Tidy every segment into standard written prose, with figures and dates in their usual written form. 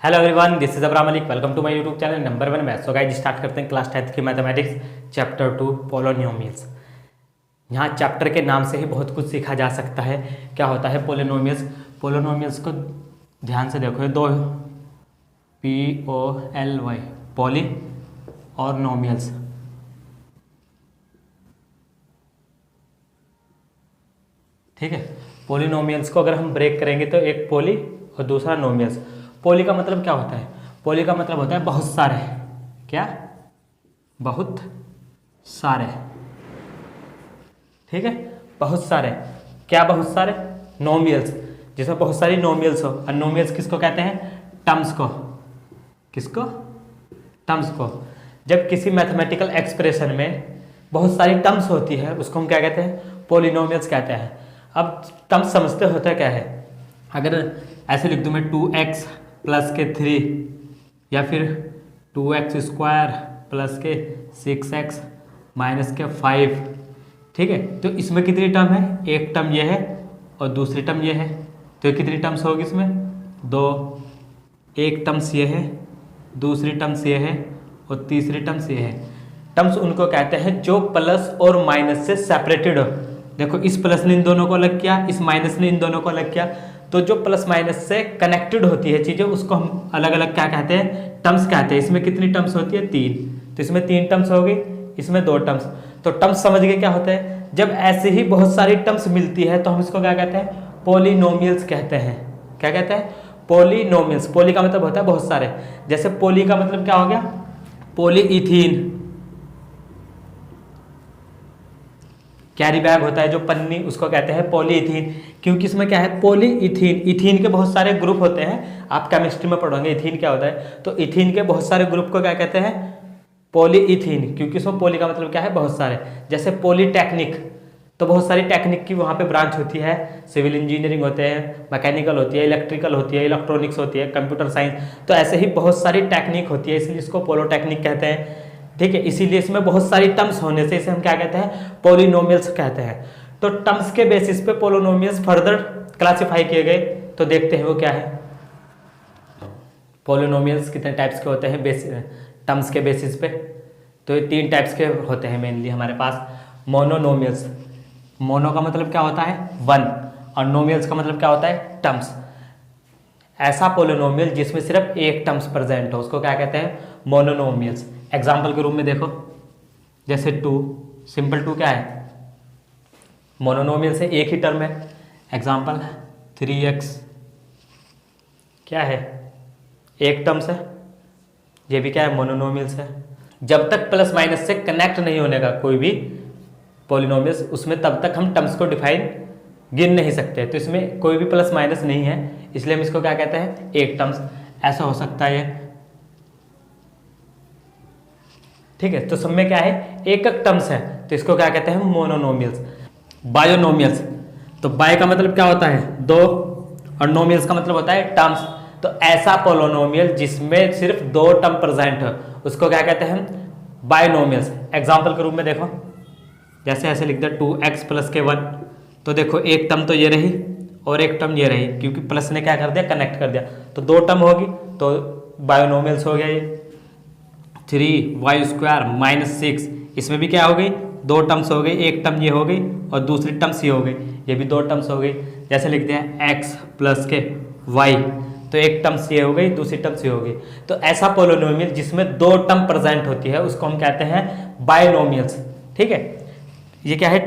Hello everyone, this is Abram Malik. Welcome to my YouTube channel number 1 maths. So guys, start करते हैं class 10th की mathematics chapter 2 polynomials. यहाँ chapter के नाम से ही बहुत कुछ सीखा जा सकता है। क्या होता है पोलिनोमियल्स? पोलिनोमियल्स को ध्यान से देखो, ये दो POLY पॉली और नोमियल्स। ठीक है, पोलिनोमियल्स को अगर हम ब्रेक करेंगे तो एक पॉली और दूसरा नोमियल्स। पॉली का मतलब क्या होता है? पॉली का मतलब होता है बहुत सारे। क्या? बहुत सारे। ठीक है, बहुत सारे। क्या बहुत सारे? नोमियल्स, जिसमें बहुत सारी नोमियल्स हो। और नोमियल्स किसको कहते हैं? टर्म्स को। किसको? टर्म्स को। जब किसी मैथमेटिकल एक्सप्रेशन में बहुत सारी टर्म्स होती है उसको हम क्या कहते हैं? पोलिनोमियल्स कहते हैं। अब टर्म्स समझते होता क्या है? अगर ऐसे लिख दूं मैं 2x प्लस के 3 या फिर 2x स्क्वायर प्लस के 6x माइनस के 5। ठीक है, तो इसमें कितनी टर्म है? एक टर्म ये है और दूसरी टर्म ये है। तो कितनी टर्म्स होगी इसमें? दो। एक टर्म्स ये है, दूसरी टर्म्स ये है और तीसरी टर्म्स ये है। टर्म्स उनको कहते हैं जो प्लस और माइनस से सेपरेटेड हो। देखो, इस प्लस ने इन दोनों को अलग किया, इस माइनस ने इन दोनों को अलग किया। तो जो प्लस माइनस से कनेक्टेड होती है चीज़ें उसको हम अलग अलग क्या कहते हैं? टर्म्स कहते हैं। इसमें कितनी टर्म्स होती है? 3। तो इसमें 3 टर्म्स हो गई, इसमें 2 टर्म्स। तो टर्म्स समझ गए क्या होता है? जब ऐसे ही बहुत सारी टर्म्स मिलती है तो हम इसको क्या कहते हैं? पोलिनोमियल्स कहते हैं। क्या कहते हैं? पोलिनोमियल्स। पोली का मतलब होता है बहुत सारे। जैसे पोली का मतलब क्या हो गया? पॉलीइथीन। कैरी बैग होता है जो पन्नी, उसको कहते हैं पॉलीइथीन। क्योंकि इसमें क्या है? पॉलीइथीन। इथीन के बहुत सारे ग्रुप होते हैं, आप केमिस्ट्री में पढ़ोगे इथीन क्या होता है। तो इथीन के बहुत सारे ग्रुप को क्या कहते हैं? पॉलीइथीन। क्योंकि इसमें पॉली का मतलब क्या है? बहुत सारे। जैसे पॉलीटेक्निक, तो बहुत सारी टेक्निक की वहाँ पे ब्रांच होती है। सिविल इंजीनियरिंग होते हैं, मैकेनिकल होती है, इलेक्ट्रिकल होती है, इलेक्ट्रॉनिक्स होती है, कंप्यूटर साइंस। तो ऐसे ही बहुत सारी टेक्निक होती है, इसलिए इसको पोलोटेक्निक कहते हैं। ठीक है, इसीलिए इसमें बहुत सारी टर्म्स होने से इसे हम क्या कहते हैं? पोलिनोमियल्स कहते हैं। तो टर्म्स के बेसिस पे पोलिनोमियल्स फर्दर क्लासिफाई किए गए। तो देखते हैं वो क्या है। पोलिनोमियल्स कितने टाइप्स के होते हैं टर्म्स के बेसिस पे? तो ये 3 टाइप्स के होते हैं मेनली हमारे पास। मोनोनोमियल्स। मोनो का मतलब क्या होता है? 1। और नोमियल्स का मतलब क्या होता है? टर्म्स। ऐसा पोलिनोमियल जिसमें सिर्फ एक टर्म्स प्रेजेंट हो उसको क्या कहते हैं? मोनोनोमियल्स। एग्जाम्पल के रूप में देखो, जैसे 2, सिंपल 2 क्या है? मोनोनोमियल से एक ही टर्म है। एग्जाम्पल 3x क्या है? एक टर्म्स है। ये भी क्या है? मोनोनोमियल्स है। जब तक प्लस माइनस से कनेक्ट नहीं होने का कोई भी पोलिनोमियल्स, उसमें तब तक हम टर्म्स को गिन नहीं सकते। तो इसमें कोई भी प्लस माइनस नहीं है, इसलिए हम इसको क्या कहते हैं? एक टर्म्स। ऐसा हो सकता है। ठीक है, तो सब में क्या है? एक एक टर्म्स है, तो इसको क्या कहते हैं? मोनोनोमियल्स। बायोनोमियल्स। तो बाय का मतलब क्या होता है? 2, और नोमियल्स का मतलब होता है टर्म्स। तो ऐसा पोलिनोमियल जिसमें सिर्फ 2 टर्म प्रेजेंट हो उसको क्या कहते हैं? बायोनोमियल्स। एग्जाम्पल के रूप में देखो, जैसे ऐसे लिख दे 2x प्लस के 1। तो देखो, एक टर्म तो ये रही और एक टर्म ये रही, क्योंकि प्लस ने क्या कर दिया? कनेक्ट कर दिया। तो 2 टर्म होगी, तो बायोनोमियल्स हो गया ये। 3y स्क्वायर माइनस 6, इसमें भी क्या हो गई? 2 टर्म्स हो गई। एक टर्म ये हो गई और दूसरी टर्म्स ये हो गई, ये भी 2 टर्म्स हो गई। जैसे लिखते हैं x प्लस के y, तो एक टर्म्स ये हो गई, दूसरी टर्म्स ये हो गई। तो ऐसा पोलिनोमियल जिसमें 2 टर्म प्रेजेंट होती है उसको हम कहते हैं बायनोमियल्स। ठीक है, ये क्या है?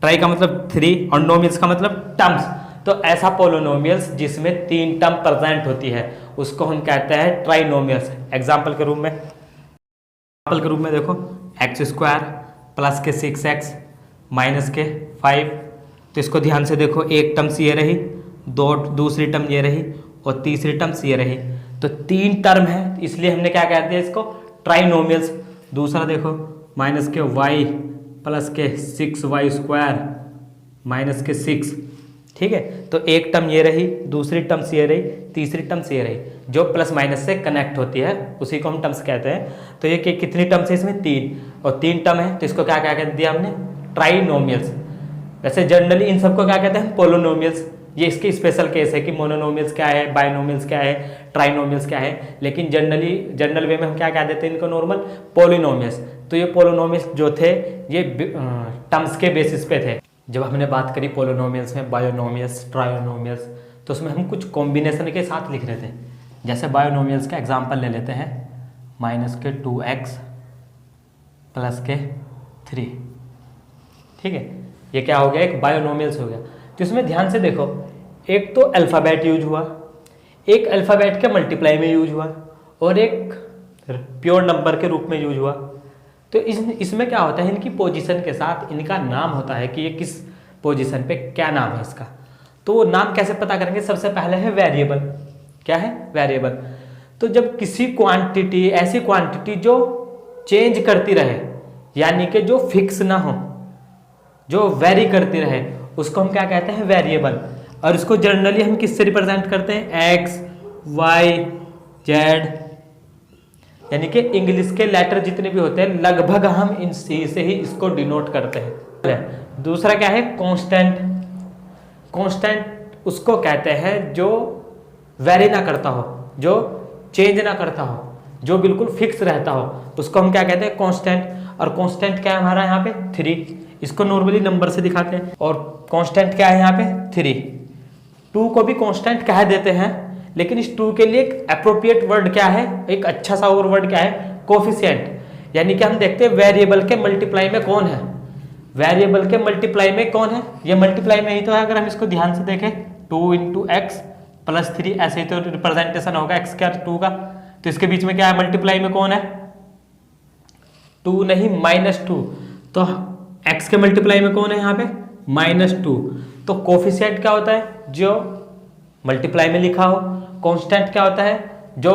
ट्राई का मतलब 3 और नोमियल्स का मतलब टर्म्स। तो ऐसा पोलिनोमियल्स जिसमें 3 टर्म प्रेजेंट होती है उसको हम कहते हैं ट्राइनोमियल्स। एग्जाम्पल के रूप में देखो, x स्क्वायर प्लस के 6x माइनस के 5। तो इसको ध्यान से देखो, एक टर्म्स ये रही, दूसरी टर्म ये रही और तीसरी टर्म्स ये रही। तो 3 टर्म है, इसलिए हमने क्या कहते हैं? इसको ट्राइनोमियल्स। दूसरा देखो, माइनस के y प्लस के 6y स्क्वायर माइनस के 6। ठीक है, तो एक टर्म ये रही, दूसरी टर्म्स ये रही, तीसरी टर्म्स ये रही, जो प्लस माइनस से कनेक्ट होती है उसी को हम टर्म्स कहते हैं। तो ये कितनी टर्म्स है? इसमें 3, और 3 टर्म है तो इसको क्या क्या कह दिया हमने? ट्राइनोमियल्स। वैसे जनरली इन सबको क्या कहते हैं? पोलिनोमियल्स। ये इसके स्पेशल केस है कि मोनोनोमियल्स क्या है, बायनोमियल्स क्या है, ट्राइनोमियल्स क्या है, लेकिन जनरल वे में हम क्या कह देते हैं इनको, नॉर्मल पॉलिनोमियल्स। तो ये पॉलिनोमियल्स जो थे ये टर्म्स के बेसिस पे थे। जब हमने बात करी पॉलिनोमियल्स में बायोनोमियल्स, ट्राइनोमियल्स, तो उसमें हम कुछ कॉम्बिनेशन के साथ लिख रहे थे। जैसे बायोनोमियल्स का एग्जाम्पल ले लेते हैं, -2x + 3, ठीक है, ये क्या हो गया, एक बायोनोमियल्स हो गया। तो इसमें ध्यान से देखो, एक तो अल्फ़ाबेट यूज हुआ, एक अल्फ़ाबेट के मल्टीप्लाई में यूज हुआ, और एक प्योर नंबर के रूप में यूज हुआ। तो इसमें क्या होता है, इनकी पोजीशन के साथ इनका नाम होता है कि ये किस पोजीशन पे क्या नाम है इसका। तो वो नाम कैसे पता करेंगे, सबसे पहले है वेरिएबल। क्या है, वेरिएबल। तो जब किसी क्वांटिटी, ऐसी क्वांटिटी जो चेंज करती रहे, यानी कि जो फिक्स ना हो, जो वेरी करती रहे, उसको हम क्या कहते हैं, वेरिएबल। और इसको जनरली हम किससे रिप्रेजेंट करते हैं, एक्स, वाई, जेड, यानी कि इंग्लिश के लेटर जितने भी होते हैं लगभग हम इन सी से ही इसको डिनोट करते हैं। दूसरा क्या है, कांस्टेंट। कांस्टेंट उसको कहते हैं जो वेरी ना करता हो, जो चेंज ना करता हो, जो बिल्कुल फिक्स रहता हो, उसको हम क्या कहते हैं, कांस्टेंट। और कांस्टेंट क्या है हमारा यहाँ पे, 3। इसको नॉर्मली नंबर से दिखाते हैं। और कांस्टेंट क्या है यहाँ पे, 3। 2 को भी कांस्टेंट कह देते हैं, लेकिन इस 2 के लिए एक एप्रोप्रिएट वर्ड क्या है, एक अच्छा सा और वर्ड क्या है, कोफिशिएंट। यानी कि हम देखते हैं वेरिएबल के मल्टीप्लाई में कौन है, वेरिएबल के मल्टीप्लाई में कौन है, ये मल्टीप्लाई में ही तो है। अगर हम इसको ध्यान से देखें, 2 × x + 3, ऐसे ही तो रिप्रेजेंटेशन होगा x का 2 का। तो इसके बीच में क्या है, मल्टीप्लाई में कौन है, 2 नहीं, -2। तो x के मल्टीप्लाई में कौन है यहाँ पे, -2। तो कोफिशिएंट क्या होता है, जो मल्टीप्लाई में लिखा हो। कांस्टेंट क्या होता है, जो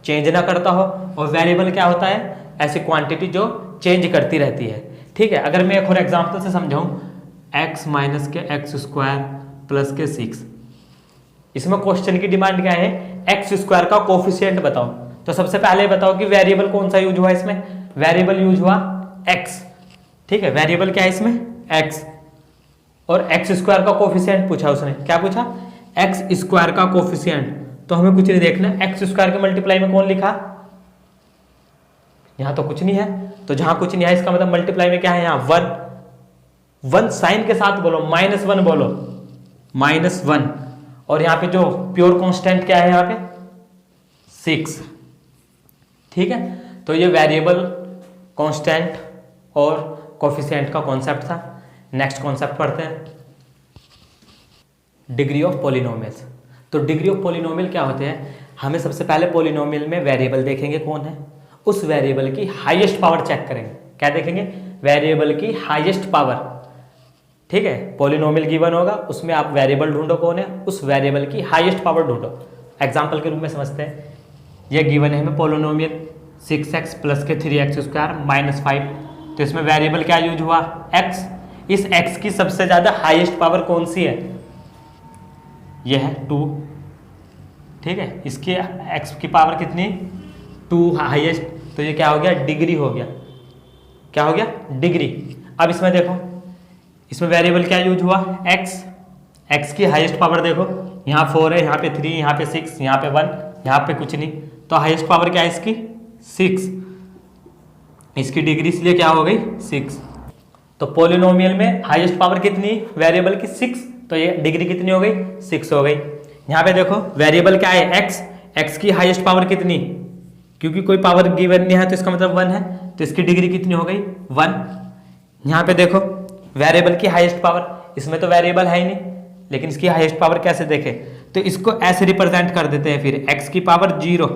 चेंज ना करता हो। और वेरिएबल क्या होता है, ऐसी क्वांटिटी जो चेंज करती रहती है। ठीक है, अगर मैं एक और एग्जांपल से समझाऊं, x - x² + 6। इसमें क्वेश्चन की डिमांड क्या है, x² का कोफिशिएंट बताओ। तो सबसे पहले बताओ कि वेरिएबल कौन सा यूज हुआ इसमें, वेरिएबल यूज हुआ x। ठीक है, वेरिएबल क्या है इसमें, x। और x² का कोफिशिएंट पूछा उसने, क्या पूछा, x² का कोफिशिएंट। तो हमें कुछ नहीं देखना, x² के मल्टीप्लाई में कौन लिखा, यहां तो कुछ नहीं है। तो जहां कुछ नहीं है इसका मतलब मल्टीप्लाई में क्या है, यहां 1 साइन के साथ बोलो, -1 बोलो, -1। और यहां पे जो प्योर कांस्टेंट क्या है, यहां पे 6। ठीक है, तो ये वेरिएबल, कांस्टेंट और कोफिशिएंट का कॉन्सेप्ट था। नेक्स्ट कॉन्सेप्ट पढ़ते हैं, डिग्री ऑफ पॉलिनोमियल्स। तो डिग्री ऑफ पॉलिनोमियल क्या होते हैं, हमें सबसे पहले पॉलिनोमियल में वेरिएबल देखेंगे कौन है, उस वेरिएबल की हाईएस्ट पावर चेक करेंगे। क्या देखेंगे, वेरिएबल की हाईएस्ट पावर। ठीक है, पॉलिनोमियल गिवन होगा, उसमें आप वेरिएबल ढूंढो कौन है, उस वेरिएबल की हाईएस्ट पावर ढूंढो। एग्जांपल के रूप में समझते हैं, ये गिवन है हमें पॉलिनोमियल 6x + 3x² - 5। तो इसमें वेरिएबल क्या यूज हुआ, x। इस x की सबसे ज्यादा हाईएस्ट पावर कौन सी है, यह है 2। ठीक है, इसकी x की पावर कितनी, 2 हाईएस्ट। तो ये क्या हो गया, डिग्री हो गया। क्या हो गया, डिग्री। अब इसमें देखो, इसमें वेरिएबल क्या यूज हुआ, x की हाईएस्ट पावर देखो, यहाँ 4 है, यहाँ पे 3, यहाँ पे 6, यहाँ पे 1, यहाँ पे कुछ नहीं। तो हाईएस्ट पावर क्या है इसकी, 6। इसकी डिग्री इसलिए क्या हो गई, 6। तो पॉलिनोमियल में हाईएस्ट पावर कितनी, वेरिएबल की 6। तो ये डिग्री कितनी हो गई, 6 हो गई। यहाँ पे देखो वेरिएबल क्या है, x की हाईएस्ट पावर कितनी, क्योंकि कोई पावर गिवन नहीं है तो इसका मतलब 1 है। तो इसकी डिग्री कितनी हो गई, 1। यहाँ पे देखो वेरिएबल की हाईएस्ट पावर, इसमें तो वेरिएबल है ही नहीं, लेकिन इसकी हाईएस्ट पावर कैसे देखें, तो इसको ऐसे रिप्रेजेंट कर देते हैं फिर, x की पावर 0,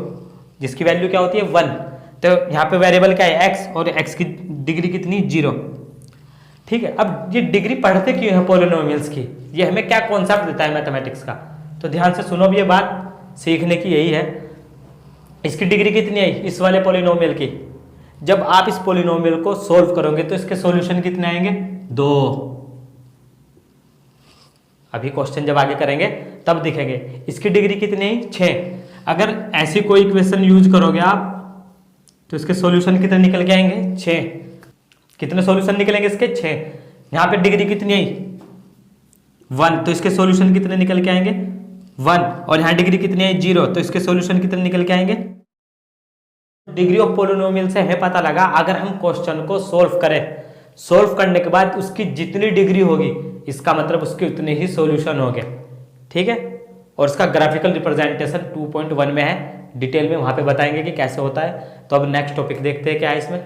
जिसकी वैल्यू क्या होती है, 1। तो यहाँ पे वेरिएबल क्या है, x, और x की डिग्री कितनी, 0। ठीक है, अब ये डिग्री पढ़ते क्यों है पॉलिनोमियल्स की, ये हमें क्या कॉन्सेप्ट देता है मैथमेटिक्स का। तो ध्यान से सुनो, भी ये बात सीखने की यही है। इसकी डिग्री कितनी है इस वाले पॉलिनोमियल की, जब आप इस पॉलिनोमियल को सोल्व करोगे तो इसके सॉल्यूशन कितने आएंगे, 2। अभी क्वेश्चन जब आगे करेंगे तब दिखेंगे। इसकी डिग्री कितनी है, 6। अगर ऐसी कोई इक्वेशन यूज करोगे आप तो इसके सॉल्यूशन कितने निकल के आएंगे, 6। कितने सॉल्यूशन निकलेंगे इसके, 6। यहाँ पे डिग्री कितनी है, 1, तो इसके सॉल्यूशन कितने निकल के आएंगे 1, और यहाँ डिग्री कितनी है 0, तो इसके सॉल्यूशन कितने निकल के आएंगे। डिग्री ऑफ पोलिनोमियल से हमें पता लगा अगर हम क्वेश्चन को सोल्व करें, सोल्व करने के बाद उसकी जितनी डिग्री होगी इसका मतलब उसके उतने ही सॉल्यूशन होंगे, ठीक है। और इसका ग्राफिकल रिप्रेजेंटेशन 2.1 में है, डिटेल में वहां पे बताएंगे कि कैसे होता है। तो अब नेक्स्ट टॉपिक देखते हैं क्या है इसमें,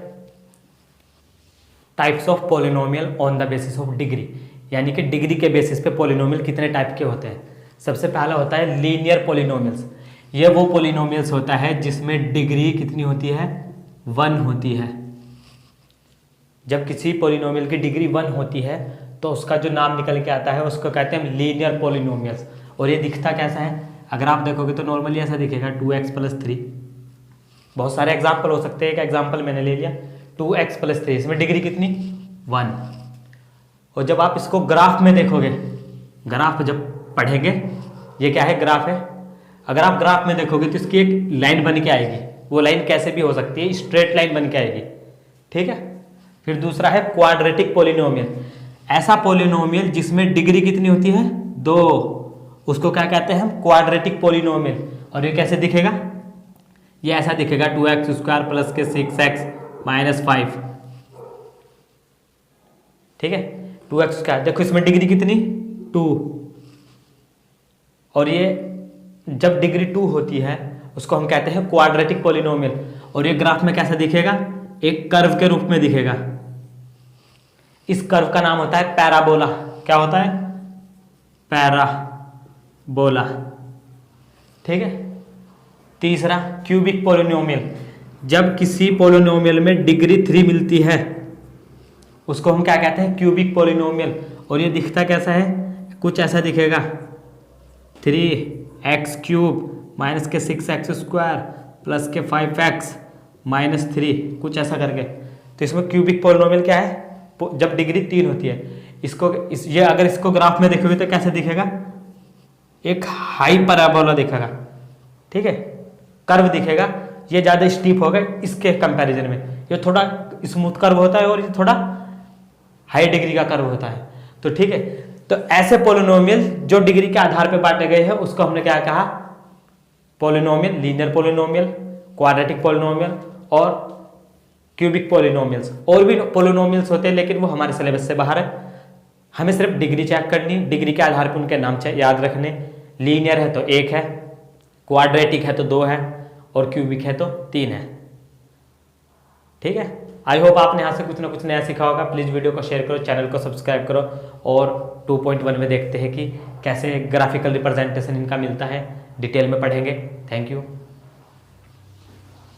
types of polynomial on the basis of degree, यानी कि डिग्री के बेसिस पे पोलिनोमियल कितने टाइप के होते हैं। सबसे पहला होता है लीनियर पोलिनोमियल्स। ये वो पोलिनोमियल्स होता है जिसमें डिग्री कितनी होती है 1 होती है। जब किसी पोलिनोमियल की डिग्री 1 होती है तो उसका जो नाम निकल के आता है उसको कहते हैं लीनियर पोलिनोमियल्स। और ये दिखता कैसा है, अगर आप देखोगे तो नॉर्मली ऐसा दिखेगा 2x + 3। बहुत सारे एग्जाम्पल हो सकते हैं, एक एग्जाम्पल मैंने ले लिया 2x + 3, इसमें डिग्री कितनी 1। और जब आप इसको ग्राफ में देखोगे, ग्राफ जब पढ़ेंगे, ये क्या है ग्राफ है, अगर आप ग्राफ में देखोगे तो इसकी एक लाइन बन के आएगी, वो लाइन कैसे भी हो सकती है, स्ट्रेट लाइन बन के आएगी, ठीक है। फिर दूसरा है क्वाड्रेटिक पोलिनोमियल, ऐसा पोलिनोमियल जिसमें डिग्री कितनी होती है 2, उसको क्या कहते हैं हम क्वाड्रेटिक पोलिनोमियल। और ये कैसे दिखेगा, ये ऐसा दिखेगा 2x² + के 6x - 5, ठीक है 2x²। देखो इसमें डिग्री कितनी 2, और ये जब डिग्री 2 होती है उसको हम कहते हैं क्वाड्रेटिक पोलिनोमियल। और ये ग्राफ में कैसा दिखेगा, एक कर्व के रूप में दिखेगा। इस कर्व का नाम होता है पैराबोला। क्या होता है पैराबोला, ठीक है। तीसरा क्यूबिक पोलिनोमियल, जब किसी पोलिनोमियल में डिग्री 3 मिलती है उसको हम क्या कहते हैं क्यूबिक पोलिनोमियल। और ये दिखता कैसा है, कुछ ऐसा दिखेगा 3x³ - के 6x² + के 5x - 3, कुछ ऐसा करके। तो इसमें क्यूबिक पोलिनोमियल क्या है, जब डिग्री 3 होती है। ये अगर इसको ग्राफ में देखोगे तो कैसे दिखेगा, एक हाई पैराबोला दिखेगा, ठीक है, कर्व दिखेगा। ये ज़्यादा स्टीप होगा इसके कंपैरिजन में, ये थोड़ा स्मूथ कर्व होता है और ये थोड़ा हाई डिग्री का कर्व होता है, तो ठीक है। तो ऐसे पोलिनोमियल जो डिग्री के आधार पर बांटे गए हैं उसको हमने क्या कहा polynomial, linear polynomial, quadratic polynomial और क्यूबिक पोलिनोमियल्स। और भी पोलिनोमियल्स होते हैं लेकिन वो हमारे सिलेबस से बाहर है, हमें सिर्फ डिग्री चेक करनी, डिग्री के आधार पर उनके नाम याद रखने। लीनियर है तो 1 है, क्वाड्रेटिक है तो 2 है, और क्यूबिक है तो 3 है, ठीक है। आई होप आपने यहाँ से कुछ ना कुछ नया सीखा होगा। प्लीज़ वीडियो को शेयर करो, चैनल को सब्सक्राइब करो, और 2.1 में देखते हैं कि कैसे ग्राफिकल रिप्रेजेंटेशन इनका मिलता है, डिटेल में पढ़ेंगे। Thank you.